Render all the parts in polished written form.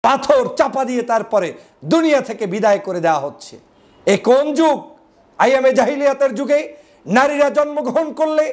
পাথর চাপা দিয়ে তারপরে দুনিয়া থেকে বিদায় করে দেওয়া হচ্ছে। এ কোন যুগ? আইয়ামে জাহিলিয়াতের যুগে নারীরা জন্মগ্রহণ করলে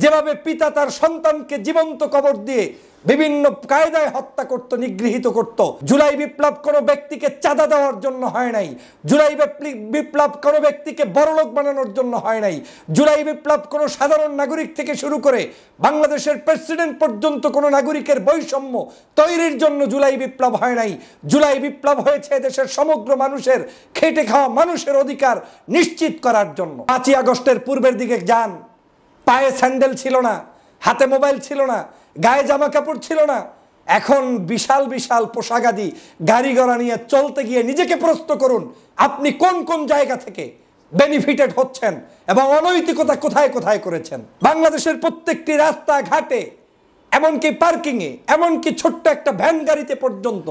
যেভাবে পিতা তার সন্তানকে জীবন্ত কবর দিয়ে বিভিন্ন কায়দায় হত্যা করত, নিগৃহীত করত। জুলাই বিপ্লব কোনো ব্যক্তিকে চাঁদা দেওয়ার জন্য হয় নাই। জুলাই বিপ্লব কোনো ব্যক্তিকে বড়লোক বানানোর জন্য হয় নাই। জুলাই বিপ্লব কোনো সাধারণ নাগরিক থেকে শুরু করে বাংলাদেশের প্রেসিডেন্ট পর্যন্ত কোনো নাগরিকের বৈষম্য তৈরির জন্য জুলাই বিপ্লব হয় নাই। জুলাই বিপ্লব হয়েছে দেশের সমগ্র মানুষের খেটে খাওয়া মানুষের অধিকার নিশ্চিত করার জন্য। 5ই আগস্টের পূর্বের দিকে যান, পায়ে স্যান্ডেল ছিল না, হাতে মোবাইল ছিল না, গায়ে জামা কাপড় ছিল না। এখন বিশাল বিশাল পোশাকাদি গাড়ি ঘোড়া নিয়ে চলতে গিয়ে নিজেকে প্রশ্ন করুন, আপনি কোন কোন জায়গা থেকে বেনিফিটেড হচ্ছেন এবং অনৈতিকতা কোথায় কোথায় করেছেন। বাংলাদেশের প্রত্যেকটি রাস্তা ঘাটে, এমনকি পার্কিংয়ে, এমনকি ছোট্ট একটা ভ্যান গাড়িতে পর্যন্ত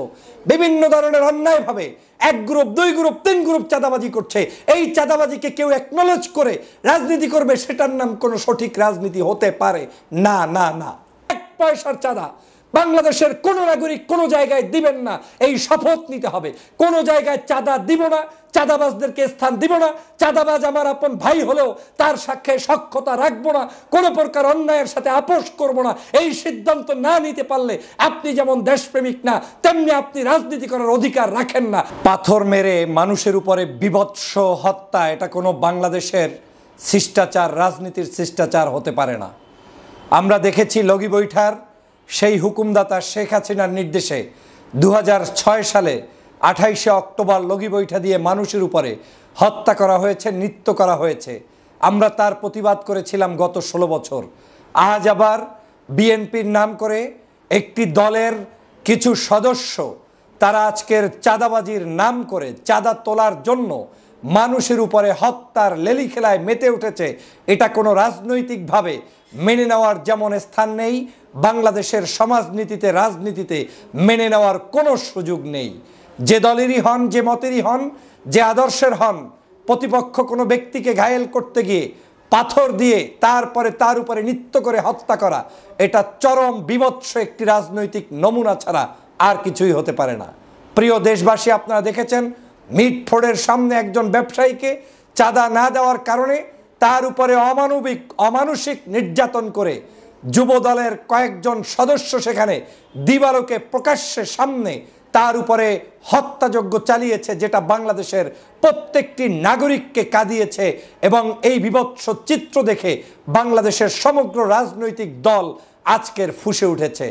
বিভিন্ন ধরনের অন্যায়ভাবে 1 গ্রুপ 2 গ্রুপ 3 গ্রুপ চাঁদাবাজি করছে। এই চাঁদাবাজিকে কেউ অ্যাকনলেজ করে রাজনীতি করবে, সেটার নাম কোনো সঠিক রাজনীতি হতে পারে না। না না, 1 পয়সার চাঁদা বাংলাদেশের কোন নাগরিক কোনো জায়গায় দিবেন না, এই শপথ নিতে হবে। কোনো জায়গায় চাঁদা দিব না, চাঁদাবাজদেরকে স্থান দিব না। চাঁদাবাজ আমার আপন ভাই হলেও তার সাথে সখ্যতা রাখবো না, কোনো প্রকার অন্যায়ের সাথে আপোষ করব না। এই সিদ্ধান্ত না নিতে পারলে আপনি যেমন দেশপ্রেমিক না, তেমনি আপনি রাজনীতি করার অধিকার রাখেন না। পাথর মেরে মানুষের উপরে বিভৎস হত্যা, এটা কোনো বাংলাদেশের শিষ্টাচার, রাজনীতির শিষ্টাচার হতে পারে না। আমরা দেখেছি লগি বৈঠার সেই হুকুমদাতা শেখ হাসিনার নির্দেশে 2006 সালে 28শে অক্টোবর লগি বৈঠা দিয়ে মানুষের উপরে হত্যা করা হয়েছে, নৃত্য করা হয়েছে। আমরা তার প্রতিবাদ করেছিলাম গত 16 বছর। আজ আবার বিএনপির নাম করে একটি দলের কিছু সদস্য তারা আজকের চাঁদাবাজির নাম করে চাঁদা তোলার জন্য মানুষের উপরে হত্যার লেলি খেলায় মেতে উঠেছে। এটা কোনো রাজনৈতিকভাবে মেনে নেওয়ার যেমন স্থান নেই, বাংলাদেশের সমাজনীতিতে, রাজনীতিতে মেনে নেওয়ার কোনো সুযোগ নেই। যে দলেরই হন, যে মতেরই হন, যে আদর্শের হন, প্রতিপক্ষ কোনো ব্যক্তিকে ঘায়েল করতে গিয়ে পাথর দিয়ে তারপরে তার উপরে নৃত্য করে হত্যা করা, এটা চরম বিভৎস একটি রাজনৈতিক নমুনা ছাড়া আর কিছুই হতে পারে না। প্রিয় দেশবাসী, আপনারা দেখেছেন মিটফোর্ডের সামনে একজন ব্যবসায়ীকে চাঁদা না দেওয়ার কারণে তার উপরে অমানুষিক নির্যাতন করে যুব দলের কয়েকজন সদস্য সেখানে দিবালোকে প্রকাশ্যে সামনে তার উপরে হত্যাযজ্ঞ চালিয়েছে, যেটা বাংলাদেশের প্রত্যেকটি নাগরিককে কাঁদিয়েছে। এবং এই বিভৎস চিত্র দেখে বাংলাদেশের সমগ্র রাজনৈতিক দল আজকের ফুঁসে উঠেছে।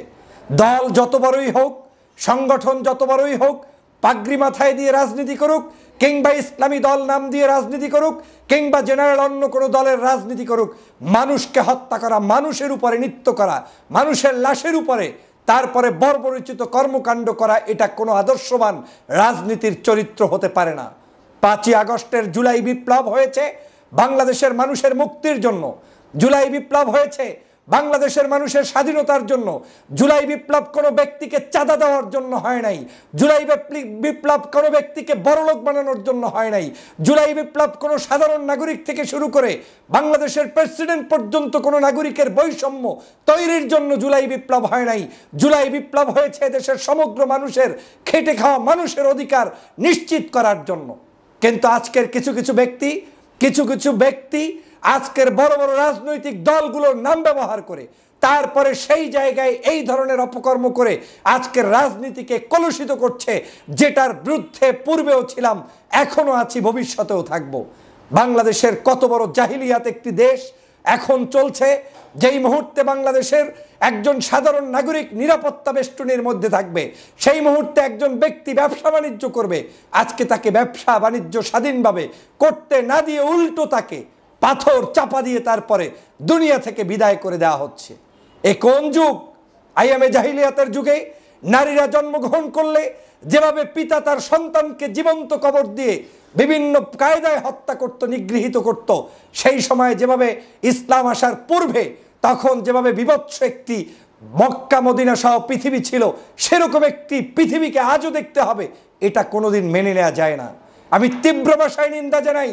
দল যত বড়ই হোক, সংগঠন যত বড়ই হোক, পাগড়ি মাথায় দিয়ে রাজনীতি করুক, কিংবা ইসলামী দল নাম দিয়ে রাজনীতি করুক, কিংবা জেনারেল অন্য কোনো দলের রাজনীতি করুক, মানুষকে হত্যা করা, মানুষের উপরে নৃত্য করা, মানুষের লাশের উপরে তারপরে বর্বরোচিত কর্মকাণ্ড করা, এটা কোনো আদর্শবান রাজনীতির চরিত্র হতে পারে না। 5ই আগস্টের জুলাই বিপ্লব হয়েছে বাংলাদেশের মানুষের মুক্তির জন্য। জুলাই বিপ্লব হয়েছে বাংলাদেশের মানুষের স্বাধীনতার জন্য। জুলাই বিপ্লব কোনো ব্যক্তিকে চাঁদা দেওয়ার জন্য হয় নাই। জুলাই বিপ্লব কোনো ব্যক্তিকে বড়লোক বানানোর জন্য হয় নাই। জুলাই বিপ্লব কোনো সাধারণ নাগরিক থেকে শুরু করে বাংলাদেশের প্রেসিডেন্ট পর্যন্ত কোনো নাগরিকের বৈষম্য তৈরির জন্য জুলাই বিপ্লব হয় নাই। জুলাই বিপ্লব হয়েছে দেশের সমগ্র মানুষের খেটে খাওয়া মানুষের অধিকার নিশ্চিত করার জন্য। কিন্তু আজকের কিছু কিছু ব্যক্তি আজকের বড় বড় রাজনৈতিক দলগুলোর নাম ব্যবহার করে তারপরে সেই জায়গায় এই ধরনের অপকর্ম করে আজকের রাজনীতিকে কলুষিত করছে, যেটার বিরুদ্ধে পূর্বেও ছিলাম, এখনো আছি, ভবিষ্যতেও থাকবো। বাংলাদেশের কত বড় জাহিলিয়াত একটি দেশ এখন চলছে, যেই মুহূর্তে বাংলাদেশের একজন সাধারণ নাগরিক নিরাপত্তা বেষ্টনীর মধ্যে থাকবে, সেই মুহূর্তে একজন ব্যক্তি ব্যবসা বাণিজ্য করবে, আজকে তাকে ব্যবসা বাণিজ্য স্বাধীনভাবে করতে না দিয়ে উল্টো তাকে পাথর চাপা দিয়ে তারপরে দুনিয়া থেকে বিদায় করে দেওয়া হচ্ছে। এ কোন যুগ? আইয়ামে জাহিলিয়াতের যুগে নারীরা জন্মগ্রহণ করলে যেভাবে পিতা তার সন্তানকে জীবন্ত কবর দিয়ে বিভিন্ন কায়দায় হত্যা করত, নিগৃহীত করত, সেই সময় যেভাবে ইসলাম আসার পূর্বে তখন যেভাবে বিভৎস একটি মক্কা মদিনা সহ পৃথিবী ছিল, সেরকম একটি পৃথিবীকে আজও দেখতে হবে, এটা কোনোদিন মেনে নেওয়া যায় না। আমি তীব্র ভাষায় নিন্দা জানাই।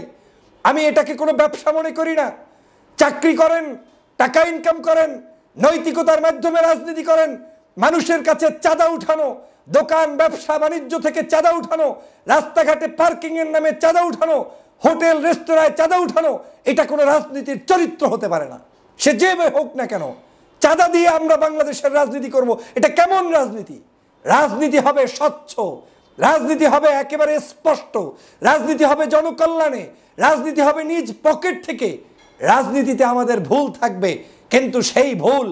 আমি এটাকে কোনো ব্যবসা মনে করি না। চাকরি করেন, টাকা ইনকাম করেন, নৈতিকতার মাধ্যমে রাজনীতি করেন, মানুষের কাছে চাঁদা উঠানো, দোকান ব্যবসা বাণিজ্য থেকে চাঁদা উঠানো, রাস্তাঘাটে পার্কিং এর নামে চাঁদা উঠানো, হোটেল রেস্তোরাঁয় চাঁদা উঠানো, এটা কোনো রাজনীতির চরিত্র হতে পারে না। সে যে হোক না কেন, চাঁদা দিয়ে আমরা বাংলাদেশের রাজনীতি করব, এটা কেমন রাজনীতি? রাজনীতি হবে স্বচ্ছ, রাজনীতি হবে একেবারে স্পষ্ট, রাজনীতি হবে জনকল্যাণে, রাজনীতি হবে নিজ পকেট থেকে। রাজনীতিতে আমাদের ভুল থাকবে, কিন্তু সেই ভুল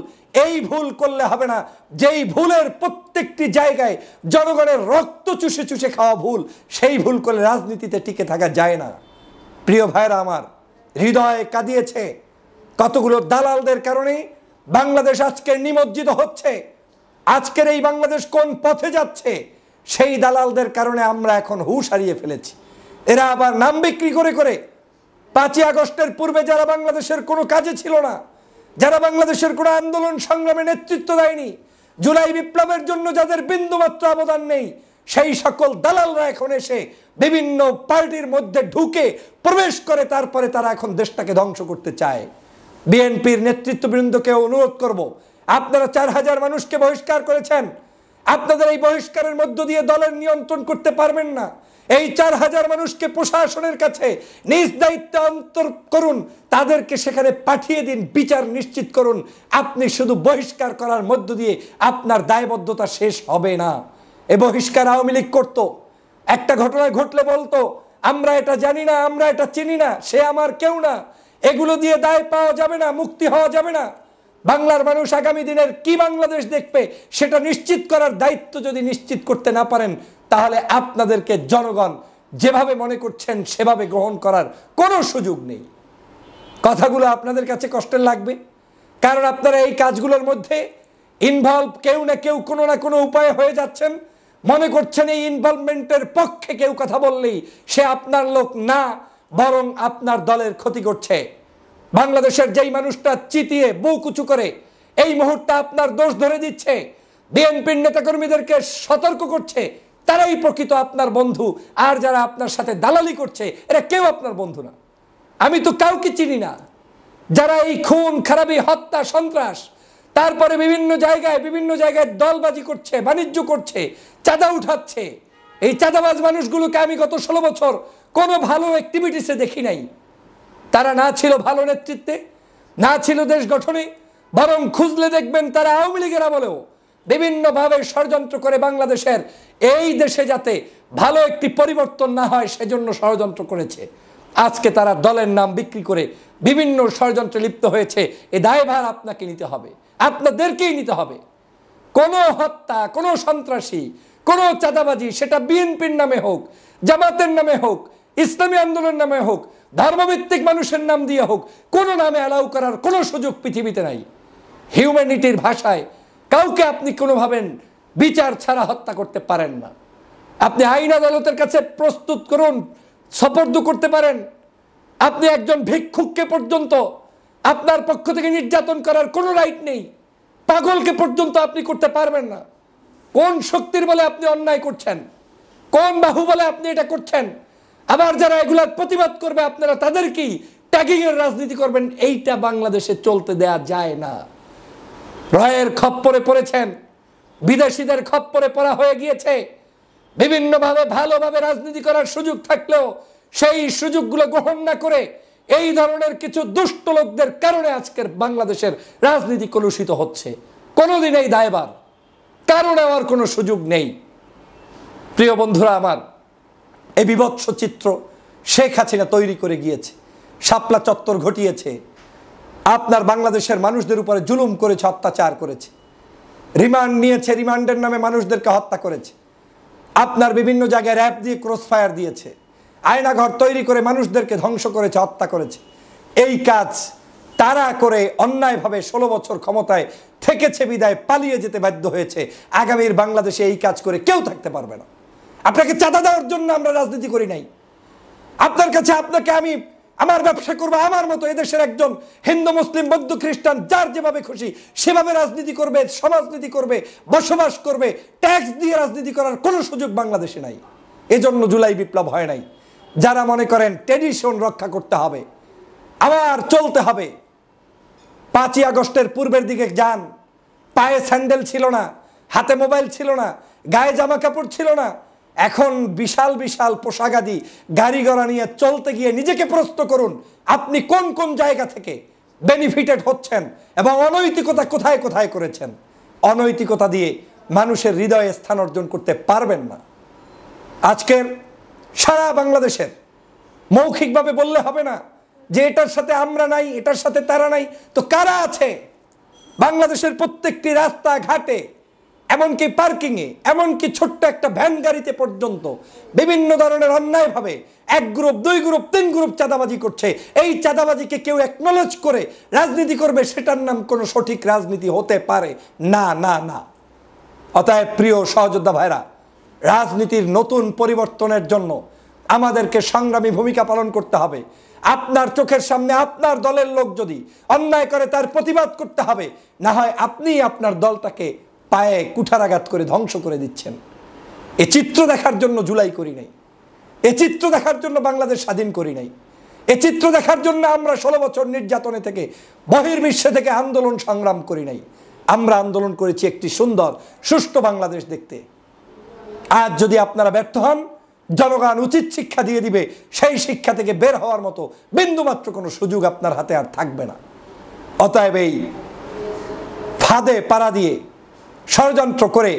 এই ভুল করলে হবে না যেই ভুলের প্রত্যেকটি জায়গায় জনগণের রক্ত চুষে চুষে খাওয়া ভুল। সেই ভুল করলে রাজনীতিতে টিকে থাকা যায় না। প্রিয় ভাইরা আমার, হৃদয় কাঁদিয়েছে কতগুলো দালালদের কারণে বাংলাদেশ আজকে নিমজ্জিত হচ্ছে। আজকের এই বাংলাদেশ কোন পথে যাচ্ছে, সেই দালালদের কারণে আমরা এখন হুঁশ হারিয়ে ফেলেছি। এরা আবার নাম বিক্রি করে করে 5ই আগস্টের পূর্বে যারা বাংলাদেশের কোনো কাজে ছিল না, যারা বাংলাদেশের কোনো আন্দোলন সংগ্রামে নেতৃত্ব দেয়নি, জুলাই বিপ্লবের জন্য যাদের বিন্দুমাত্র অবদান নেই, সেই সকল দালালরা এখন এসে বিভিন্ন পার্টির মধ্যে ঢুকে প্রবেশ করে, তারপরে তারা এখন দেশটাকে ধ্বংস করতে চায়। বিএনপির নেতৃত্ববৃন্দকে অনুরোধ করব, আপনারা 4000 মানুষকে বহিষ্কার করেছেন, আপনাদের এই বহিষ্কারের মধ্য দিয়ে দলের নিয়ন্ত্রণ করতে পারবেন না। এই 4000 মানুষকে প্রশাসনের কাছে নিজ দায়িত্বে অন্তর করুন, তাদেরকে সেখানে পাঠিয়ে দিন, বিচার নিশ্চিত করুন। আপনি শুধু বহিষ্কার করার মধ্য দিয়ে আপনার দায়বদ্ধতা শেষ হবে না। এই বহিষ্কার আওয়ামী লীগ করতো, একটা ঘটনা ঘটলে বলতো আমরা এটা জানি না, আমরা এটা চিনি না, সে আমার কেউ না। এগুলো দিয়ে দায় পাওয়া যাবে না, মুক্তি হওয়া যাবে না। বাংলার মানুষ আগামী দিনের কি বাংলাদেশ দেখবে সেটা নিশ্চিত করার দায়িত্ব যদি নিশ্চিত করতে না পারেন, তাহলে আপনাদেরকে জনগণ যেভাবে মনে করছেন সেভাবে গ্রহণ করার কোনো সুযোগ নেই। কথাগুলো আপনাদের কাছে কষ্টের লাগবে, কারণ আপনারা এই কাজগুলোর মধ্যে ইনভলভ কেউ না কেউ কোনো না কোনো উপায়ে হয়ে যাচ্ছেন। মনে করছেন এই ইনভলভমেন্টের পক্ষে কেউ কথা বললেই সে আপনার লোক না, বরং আপনার দলের ক্ষতি করছে। বাংলাদেশের যেই মানুষটা চিতিয়ে বুক উঁচু করে এই মুহূর্তে আপনার দোষ ধরে দিচ্ছে, বিএনপির নেতাকর্মীদেরকে সতর্ক করছে, তারাই প্রকৃত আপনার বন্ধু। আর যারা আপনার সাথে দালালি করছে এরা কেউ আপনার বন্ধু না। আমি তো কাউকে চিনি না যারা এই খুন খারাপি হত্যা সন্ত্রাস, তারপরে বিভিন্ন জায়গায় দলবাজি করছে, বাণিজ্য করছে, চাঁদা উঠাচ্ছে। এই চাঁদাবাজ মানুষগুলোকে আমি গত 16 বছর কোনো ভালো অ্যাক্টিভিটিসে দেখি নাই। তারা না ছিল ভালো নেতৃত্বে, না ছিল দেশ গঠনে, বরং খুঁজলে দেখবেন তারা আওয়ামী লীগের আমলেও বিভিন্নভাবে ষড়যন্ত্র করে বাংলাদেশের এই দেশে যাতে ভালো একটি পরিবর্তন না হয় সেজন্য ষড়যন্ত্র করেছে। আজকে তারা দলের নাম বিক্রি করে বিভিন্ন ষড়যন্ত্রে লিপ্ত হয়েছে। এই দায়ভার আপনাকে নিতে হবে, আপনাদেরকেই নিতে হবে। কোনো হত্যা, কোনো সন্ত্রাসী, কোনো চাঁদাবাজি, সেটা বিএনপির নামে হোক, জামাতের নামে হোক, ইসলামী আন্দোলনের নামে হোক, ধর্মভিত্তিক মানুষের নাম দিয়ে হোক, কোনো নামে অ্যালাউ করার কোনো সুযোগ পৃথিবীতে নাই। হিউম্যানিটির ভাষায় কাউকে আপনি কোনোভাবে বিচার ছাড়া হত্যা করতে পারেন না। আপনি আইন আদালতের কাছে প্রস্তুত করুন, সোপর্দ করতে পারেন। আপনি একজন ভিক্ষুককে পর্যন্ত আপনার পক্ষ থেকে নির্যাতন করার কোনো রাইট নেই। পাগলকে পর্যন্ত আপনি করতে পারবেন না। কোন শক্তির বলে আপনি অন্যায় করছেন, কোন বাহুবলে আপনি এটা করছেন? আবার যারা এগুলার প্রতিবাদ করবে আপনারা তাদেরকেই ট্যাগিং এর রাজনীতি করবেন। এইটা বাংলাদেশে চলতে দেয়া যায় না। রয়ের খপ্পরে পড়েছেন, বিদেশিদের খপ্পরে পড়া হয়ে গিয়েছে। বিভিন্নভাবে ভালোভাবে রাজনীতি করার সুযোগ থাকলেও সেই সুযোগগুলো গ্রহণ না করে এই ধরনের কিছু দুষ্ট লোকদের কারণে আজকের বাংলাদেশের রাজনীতি কলুষিত হচ্ছে। কোনোদিন এই দায়ভার কারো নেওয়ার কোনো সুযোগ নেই। প্রিয় বন্ধুরা আমার, এই বিভৎস চিত্র শেখ হাসিনা তৈরি করে গিয়েছে, শাপলা চত্বর ঘটিয়েছে, আপনার বাংলাদেশের মানুষদের উপরে জুলুম করেছে, অত্যাচার করেছে, রিমান্ড নিয়েছে, রিমান্ডের নামে মানুষদেরকে হত্যা করেছে, আপনার বিভিন্ন জায়গায় র্যাব দিয়ে ক্রসফায়ার দিয়েছে, আয়নাঘর তৈরি করে মানুষদেরকে ধ্বংস করেছে, হত্যা করেছে। এই কাজ তারা করে অন্যায়ভাবে 16 বছর ক্ষমতায় থেকেছে বিদায় পালিয়ে যেতে বাধ্য হয়েছে। আগামীর বাংলাদেশে এই কাজ করে কেউ থাকতে পারবে না। আপনাকে চাঁদা দেওয়ার জন্য আমরা রাজনীতি করি নাই। আপনার কাছে আপনাকে আমি আমার ব্যবসা করবো, আমার মতো এদেশের একজন হিন্দু মুসলিম বৌদ্ধ খ্রিস্টান যার যেভাবে খুশি সেভাবে রাজনীতি করবে, সমাজনীতি করবে, বসবাস করবে। ট্যাক্স দিয়ে রাজনীতি করার কোনো সুযোগ বাংলাদেশে নাই। এজন্য জুলাই বিপ্লব হয় নাই। যারা মনে করেন ট্র্যাডিশন রক্ষা করতে হবে, আবার চলতে হবে, 5ই আগস্টের পূর্বের দিকে যান। পায়ে স্যান্ডেল ছিল না, হাতে মোবাইল ছিল না, গায়ে জামা কাপড় ছিল না। এখন বিশাল বিশাল পোশাকাদি গাড়ি ঘোড়া নিয়ে চলতে গিয়ে নিজেকে প্রশ্ন করুন, আপনি কোন কোন জায়গা থেকে বেনিফিটেড হচ্ছেন এবং অনৈতিকতা কোথায় কোথায় করেছেন। অনৈতিকতা দিয়ে মানুষের হৃদয়ে স্থান অর্জন করতে পারবেন না। আজকের সারা বাংলাদেশের মৌখিকভাবে বললে হবে না যে এটার সাথে আমরা নাই, এটার সাথে তারা নাই, তো কারা আছে? বাংলাদেশের প্রত্যেকটি রাস্তা ঘাটে, এমনকি পার্কিংয়ে, এমনকি ছোট্ট একটা ভ্যান গাড়িতে পর্যন্ত বিভিন্ন ধরনের অন্যায়ভাবে এক গ্রুপ, দুই গ্রুপ, তিন গ্রুপ চাঁদাবাজি করছে। এই চাঁদাবাজিকে কেউ অ্যাকনলেজ করে রাজনীতি করবে, সেটার নাম কোনো সঠিক রাজনীতি হতে পারে না, না, না। অতএব প্রিয় সহযোদ্ধা ভাইরা, রাজনীতির নতুন পরিবর্তনের জন্য আমাদেরকে সংগ্রামী ভূমিকা পালন করতে হবে। আপনার চোখের সামনে আপনার দলের লোক যদি অন্যায় করে তার প্রতিবাদ করতে হবে, না হয় আপনি আপনার দলটাকে পায়ে কুঠারাঘাত করে ধ্বংস করে দিচ্ছেন। এ চিত্র দেখার জন্য জুলাই করি নাই, এ চিত্র দেখার জন্য বাংলাদেশ স্বাধীন করি নাই, এ চিত্র দেখার জন্য আমরা 16 বছর নির্যাতনে থেকে বহির্বিশ্বে থেকে আন্দোলন সংগ্রাম করি নাই। আমরা আন্দোলন করেছি একটি সুন্দর সুষ্ঠু বাংলাদেশ দেখতে। আজ যদি আপনারা ব্যর্থ হন, জনগণ উচিত শিক্ষা দিয়ে দিবে, সেই শিক্ষা থেকে বের হওয়ার মতো বিন্দুমাত্র কোনো সুযোগ আপনার হাতে আর থাকবে না। অতএব এই ফাঁদে পাড়া দিয়ে ষড়যন্ত্র করে,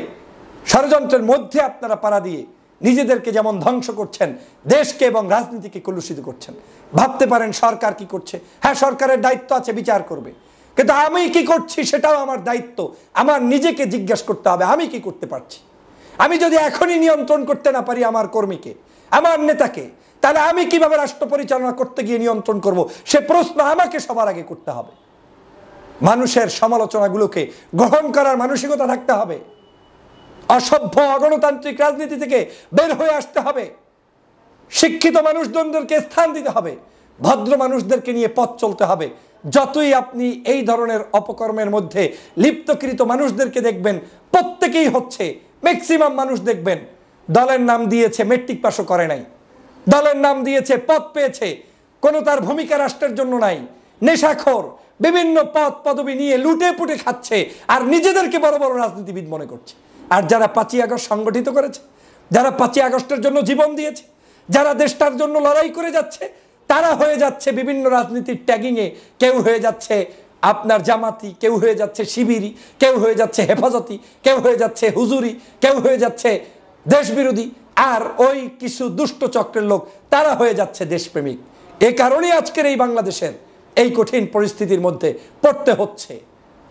ষড়যন্ত্রের মধ্যে আপনারা পাড়া দিয়ে নিজেদেরকে যেমন ধ্বংস করছেন, দেশকে এবং রাজনীতিকে কলুষিত করছেন। ভাবতে পারেন সরকার কি করছে? হ্যাঁ, সরকারের দায়িত্ব আছে, বিচার করবে, কিন্তু আমি কি করছি সেটাও আমার দায়িত্ব। আমার নিজেকে জিজ্ঞাসা করতে হবে, আমি কি করতে পারছি। আমি যদি এখনই নিয়ন্ত্রণ করতে না পারি আমার কর্মীকে, আমার নেতাকে, তাহলে আমি কিভাবে রাষ্ট্র পরিচালনা করতে গিয়ে নিয়ন্ত্রণ করব, সে প্রশ্ন আমাকে সবার আগে করতে হবে। মানুষের সমালোচনাগুলোকে গ্রহণ করার মানসিকতা থাকতে হবে। অসভ্য অগণতান্ত্রিক রাজনীতি থেকে বের হয়ে আসতে হবে। শিক্ষিত মানুষজনদেরকে স্থান দিতে হবে, ভদ্র মানুষদেরকে নিয়ে পথ চলতে হবে। যতই আপনি এই ধরনের অপকর্মের মধ্যে লিপ্তকৃত মানুষদেরকে দেখবেন, প্রত্যেকেই হচ্ছে, ম্যাক্সিমাম মানুষ দেখবেন দলের নাম দিয়েছে, মেট্রিক পাসও করে নাই, দলের নাম দিয়েছে, পদ পেয়েছে, কোনো তার ভূমিকা রাষ্ট্রের জন্য নাই, নেশাখোর, বিভিন্ন পদ পদবি নিয়ে লুটে পুটে খাচ্ছে আর নিজেদেরকে বড় বড় রাজনীতিবিদ মনে করছে। আর যারা 5ই আগস্ট সংগঠিত করেছে, যারা 5ই আগস্টের জন্য জীবন দিয়েছে, যারা দেশটার জন্য লড়াই করে যাচ্ছে, তারা হয়ে যাচ্ছে বিভিন্ন রাজনীতির ট্যাগিংয়ে। কেউ হয়ে যাচ্ছে আপনার জামাতি, কেউ হয়ে যাচ্ছে শিবিরি, কেউ হয়ে যাচ্ছে হেফাজতি, কেউ হয়ে যাচ্ছে হুজুরি, কেউ হয়ে যাচ্ছে দেশবিরোধী, আর ওই কিছু দুষ্ট চক্রের লোক তারা হয়ে যাচ্ছে দেশপ্রেমিক। এ কারণেই আজকের এই বাংলাদেশের এই কঠিন পরিস্থিতির মধ্যে পড়তে হচ্ছে।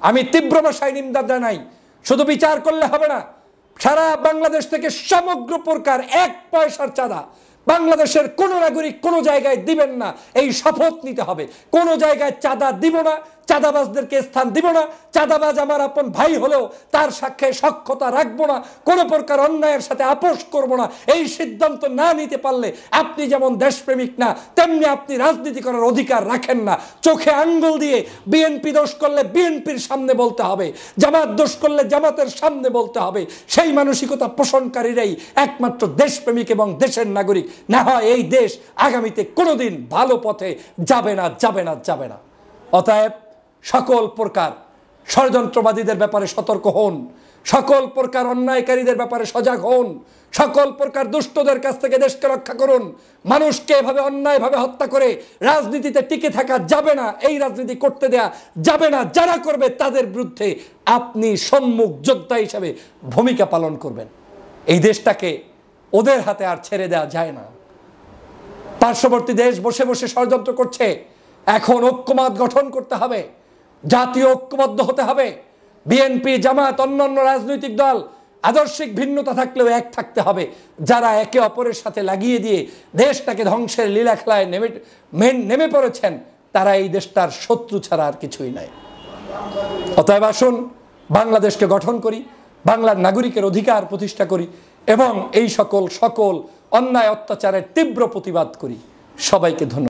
আমি তীব্র ভাষায় নিন্দা জানাই। শুধু বিচার করলে হবে না, সারা বাংলাদেশ থেকে সমগ্র প্রকার 1 পয়সার চাঁদা বাংলাদেশের কোন নাগরিক কোনো জায়গায় দিবেন না, এই শপথ নিতে হবে। কোনো জায়গায় চাঁদা দিব না, চাঁদাবাজদেরকে স্থান দিব না, চাঁদাবাজ আমার আপন ভাই হলেও তার সাথে সখ্যতা রাখবো না, কোনো প্রকার অন্যায়ের সাথে আপোষ করব না। এই সিদ্ধান্ত না নিতে পারলে আপনি যেমন দেশপ্রেমিক না, তেমনি আপনি রাজনীতি করার অধিকার রাখেন না। চোখে আঙ্গুল দিয়ে বিএনপি দোষ করলে বিএনপির সামনে বলতে হবে, জামাত দোষ করলে জামাতের সামনে বলতে হবে। সেই মানসিকতা পোষণকারীরাই একমাত্র দেশপ্রেমিক এবং দেশের নাগরিক। না হয় এই দেশ আগামীতে কোনোদিন ভালো পথে যাবে না, যাবে না, যাবে না। অতএব সকল প্রকার ষড়যন্ত্রবাদীদের ব্যাপারে সতর্ক হন, সকল প্রকার অন্যায়কারীদের ব্যাপারে সজাগ হন, সকল প্রকার দুষ্টদের কাছ থেকে দেশকে রক্ষা করুন। মানুষকে এভাবে অন্যায়ভাবে হত্যা করে রাজনীতিতে টিকে থাকা যাবে না, এই রাজনীতি করতে দেয়া যাবে না। যারা করবে তাদের বিরুদ্ধে আপনি সম্মুখ যোদ্ধা হিসাবে ভূমিকা পালন করবেন। এই দেশটাকে ওদের হাতে আর ছেড়ে দেওয়া যায় না। পার্শ্ববর্তী দেশ বসে বসে ষড়যন্ত্র করছে। এখন ঐক্যমত গঠন করতে হবে, জাতীয় ঐক্যবদ্ধ হতে হবে। বিএনপি, জামাত, অন্যান্য রাজনৈতিক দল আদর্শিক ভিন্নতা থাকলেও এক থাকতে হবে। যারা একে অপরের সাথে লাগিয়ে দিয়ে দেশটাকে ধ্বংসের লীলা খেলায় নেমে পড়েছেন, তারা এই দেশটার শত্রু ছাড়া আর কিছুই নাই। অতএব আসুন বাংলাদেশকে গঠন করি, বাংলার নাগরিকের অধিকার প্রতিষ্ঠা করি এবং এই সকল অন্যায় অত্যাচারের তীব্র প্রতিবাদ করি। সবাইকে ধন্যবাদ।